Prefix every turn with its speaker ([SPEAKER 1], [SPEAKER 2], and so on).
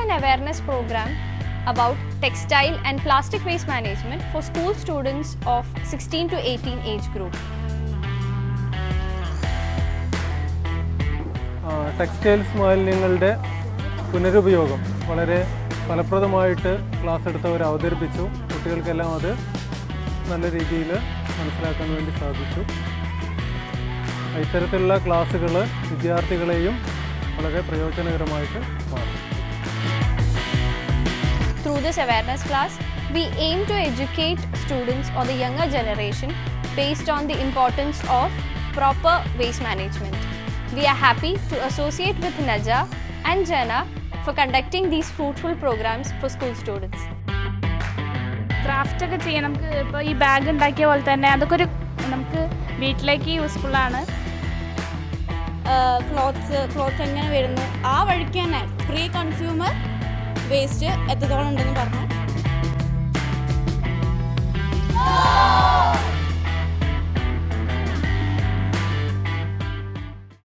[SPEAKER 1] an awareness program about textile and plastic waste management for school students of 16 to 18 age group.
[SPEAKER 2] Textiles മാലിന്യങ്ങളുടെ പുനരുപയോഗം വളരെ ഫലപ്രദമായിട്ട് class എടുത്തവർ അവതരിപ്പിച്ചു. കുട്ടികൾക്കെല്ലാം അത് നല്ല രീതിയിൽ മനസ്സിലാക്കാൻ വേണ്ടി സാധിച്ചു. ഇത്തരത്തിലുള്ള ക്ലാസ്സുകൾ വിദ്യാർത്ഥികളെയും വളരെ പ്രയോജനകരമായിട്ട് മാറും.
[SPEAKER 1] Through this awareness class, we aim to educate students or the younger generation based on the importance of proper waste management. We are happy to associate with Naja and Jana for conducting these fruitful programs for school students.
[SPEAKER 3] Craft ഒക്കെ ചെയ്യാൻ നമുക്ക് ഇപ്പോൾ ഈ bag ഉണ്ടാക്കിയ പോലെ തന്നെ അതൊക്കെ ഒരു നമുക്ക് വീട്ടിലേക്ക് യൂസ്ഫുള്ളാണ്.
[SPEAKER 4] ക്ലോത്ത്സ് എങ്ങനെ വരുന്നു ആ വഴിക്ക് തന്നെ പ്രീ കൺസ്യൂമർ വേസ്റ്റ് എത്രത്തോളം ഉണ്ടെന്ന് പറഞ്ഞു.